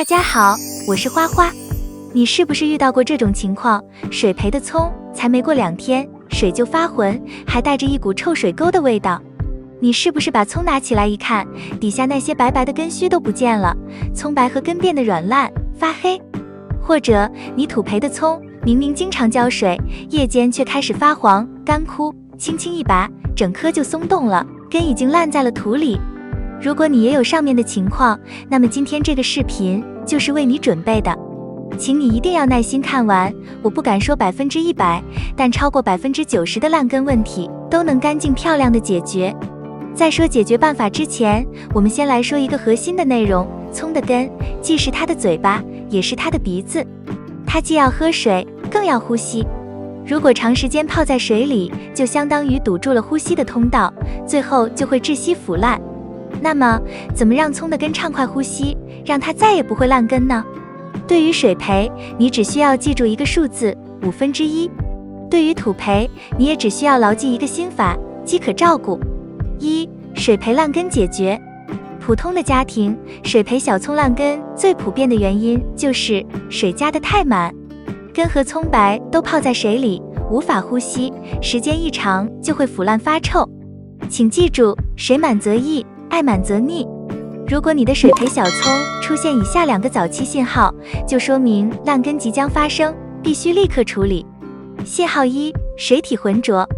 大家好，我是花花。你是不是遇到过这种情况？水培的葱才没过2天，水就发浑，还带着一股臭水沟的味道。你是不是把葱拿起来一看，底下那些白白的根须都不见了，葱白和根变得软烂发黑？或者你土培的葱明明经常浇水，叶间却开始发黄干枯，轻轻一拔，整颗就松动了，根已经烂在了土里。如果你也有上面的情况，那么今天这个视频就是为你准备的，请你一定要耐心看完。我不敢说100%，但超过90%的烂根问题都能干净漂亮的解决。在说解决办法之前，我们先来说一个核心的内容：葱的根既是它的嘴巴，也是它的鼻子，它既要喝水，更要呼吸。如果长时间泡在水里，就相当于堵住了呼吸的通道，最后就会窒息腐烂。那么，怎么让葱的根畅快呼吸，让它再也不会烂根呢？对于水培，你只需要记住一个数字1/5；对于土培，你也只需要牢记一个心法，即可照顾。水培烂根解决。普通的家庭，水培小葱烂根最普遍的原因就是水加得太满，根和葱白都泡在水里，无法呼吸，时间一长就会腐烂发臭。请记住，水满则溢，爱满则腻。如果你的水培小葱出现以下2个早期信号，就说明烂根即将发生，必须立刻处理。信号1：水体浑浊，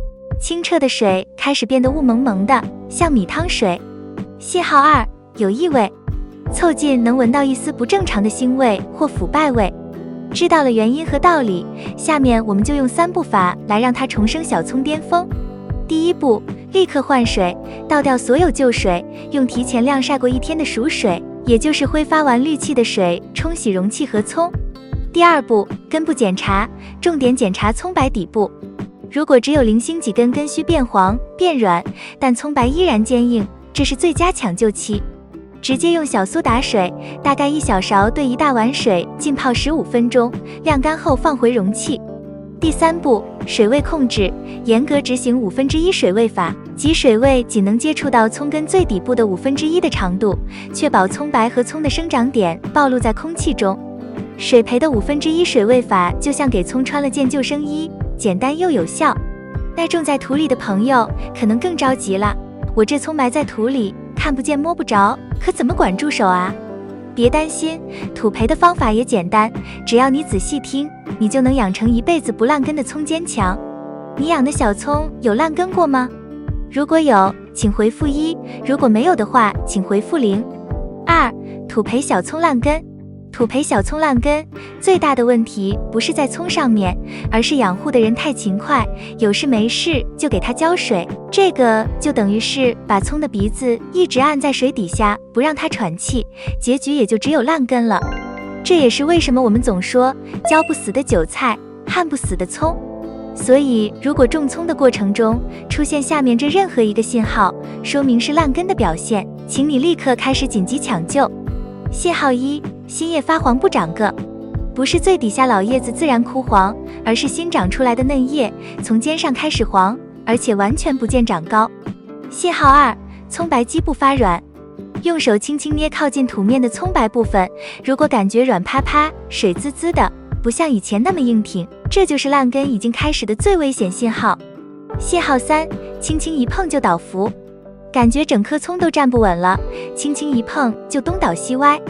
清澈的水开始变得雾蒙蒙的，像米汤水。信号2：有异味，凑近能闻到一丝不正常的腥味或腐败味。知道了原因和道理，下面我们就用3步法来让它重生小葱巅峰。第1步，立刻换水，倒掉所有旧水，用提前晾晒过1天的熟水，也就是挥发完氯气的水冲洗容器和葱。第2步，根部检查，重点检查葱白底部。如果只有零星几根根须变黄变软，但葱白依然坚硬，这是最佳抢救期。直接用小苏打水，大概1小勺兑1大碗水浸泡15分钟，晾干后放回容器。第3步，水位控制，严格执行1/5水位法，即水位仅能接触到葱根最底部的1/5的长度，确保葱白和葱的生长点暴露在空气中。水培的1/5水位法就像给葱穿了件救生衣，简单又有效。那种在土里的朋友可能更着急了，我这葱埋在土里，看不见摸不着，可怎么管住手啊？别担心，土培的方法也简单，只要你仔细听，你就能养成一辈子不烂根的葱坚强。你养的小葱有烂根过吗？如果有，请回复1；如果没有的话，请回复0。土培小葱烂根。土培小葱烂根最大的问题不是在葱上面，而是养护的人太勤快，有事没事就给它浇水，这个就等于是把葱的鼻子一直按在水底下，不让它喘气，结局也就只有烂根了。这也是为什么我们总说浇不死的韭菜，焊不死的葱。所以如果种葱的过程中出现下面这任何一个信号，说明是烂根的表现，请你立刻开始紧急抢救。信号1：新叶发黄不长个，不是最底下老叶子自然枯黄，而是新长出来的嫩叶从尖上开始黄，而且完全不见长高。信号2：葱白基部发软，用手轻轻捏靠近土面的葱白部分，如果感觉软趴趴、水滋滋的，不像以前那么硬挺，这就是烂根已经开始的最危险信号。信号3：轻轻一碰就倒伏，感觉整颗葱都站不稳了，轻轻一碰就东倒西歪。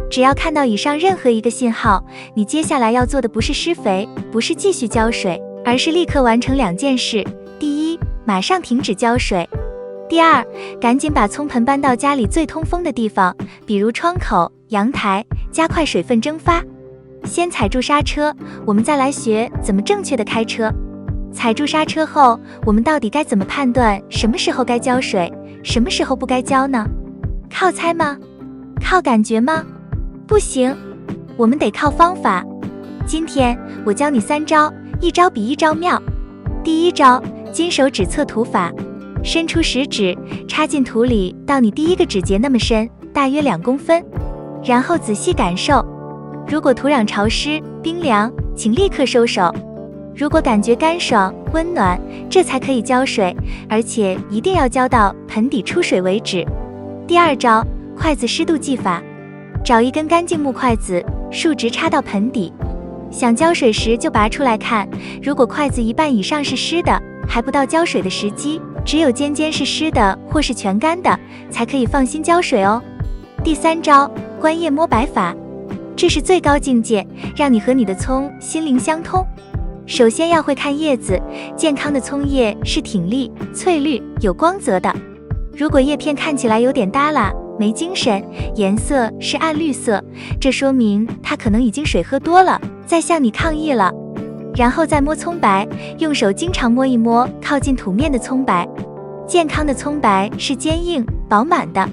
只要看到以上任何一个信号，你接下来要做的不是施肥，不是继续浇水，而是立刻完成2件事。第1，马上停止浇水。第2，赶紧把葱盆搬到家里最通风的地方，比如窗口、阳台，加快水分蒸发。先踩住刹车，我们再来学怎么正确的开车。踩住刹车后，我们到底该怎么判断什么时候该浇水，什么时候不该浇呢？靠猜吗？靠感觉吗？不行，我们得靠方法。今天我教你3招，一招比一招妙。第1招，金手指测土法，伸出食指，插进土里到你第1个指节那么深，大约2公分，然后仔细感受。如果土壤潮湿、冰凉，请立刻收手。如果感觉干爽、温暖，这才可以浇水，而且一定要浇到盆底出水为止。第2招，筷子湿度计法。找一根干净木筷子，竖直插到盆底。想浇水时就拔出来看，如果筷子一半以上是湿的，还不到浇水的时机，只有尖尖是湿的或是全干的，才可以放心浇水哦。第3招，观叶摸白法，这是最高境界，让你和你的葱心灵相通。首先要会看叶子，健康的葱叶是挺立、翠绿、有光泽的。如果叶片看起来有点耷拉，没精神，颜色是暗绿色，这说明它可能已经水喝多了，在向你抗议了。然后再摸葱白，用手经常摸一摸靠近土面的葱白。健康的葱白是坚硬、饱满的。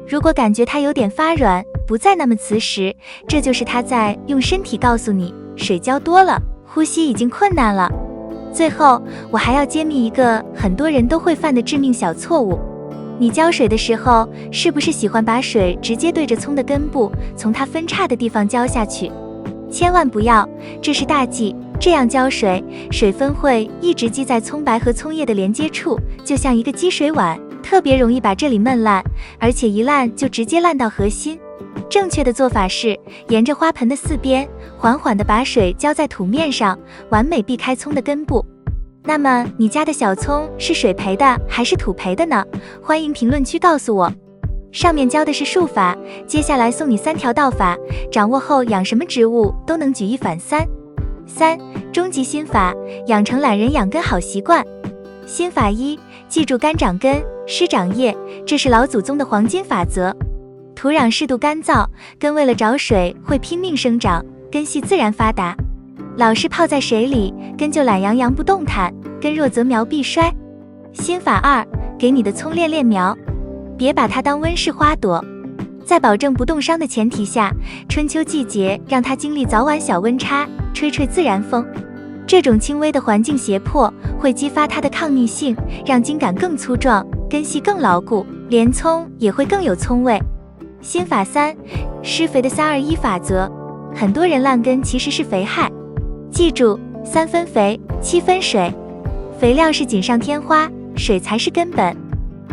如果感觉它有点发软，不再那么磁实，这就是它在用身体告诉你，水浇多了，呼吸已经困难了。最后，我还要揭秘一个很多人都会犯的致命小错误。你浇水的时候，是不是喜欢把水直接对着葱的根部，从它分叉的地方浇下去？千万不要，这是大忌。这样浇水，水分会一直积在葱白和葱叶的连接处，就像一个积水碗，特别容易把这里闷烂，而且一烂就直接烂到核心。正确的做法是，沿着花盆的4边，缓缓地把水浇在土面上，完美避开葱的根部。那么你家的小葱是水培的还是土培的呢？欢迎评论区告诉我。上面教的是术法，接下来送你3条道法，掌握后养什么植物都能举一反三。3. 终极心法，养成懒人养根好习惯。心法1，记住干长根，湿长叶，这是老祖宗的黄金法则。土壤适度干燥，根为了找水会拼命生长，根系自然发达。老是泡在水里，根就懒洋洋不动弹，根弱则苗必衰。心法2，给你的葱练练苗，别把它当温室花朵，在保证不冻伤的前提下，春秋季节让它经历早晚小温差，吹吹自然风。这种轻微的环境胁迫会激发它的抗逆性，让茎秆更粗壮，根系更牢固，连葱也会更有葱味。心法3，施肥的321法则，很多人烂根其实是肥害。记住，3分肥，7分水，肥料是锦上添花，水才是根本。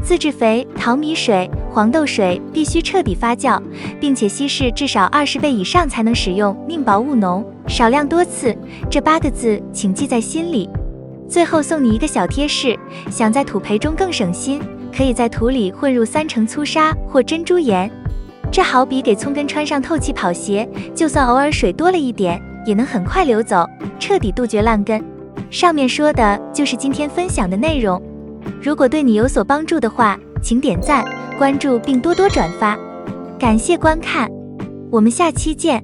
自制肥、淘米水、黄豆水必须彻底发酵，并且稀释至少20倍以上才能使用，宁薄勿浓，少量多次，这8个字请记在心里。最后送你一个小贴士，想在土培中更省心，可以在土里混入3成粗沙或珍珠岩，这好比给葱根穿上透气跑鞋，就算偶尔水多了一点，也能很快流走，彻底杜绝烂根。上面说的就是今天分享的内容，如果对你有所帮助的话，请点赞、关注并多多转发。感谢观看，我们下期见。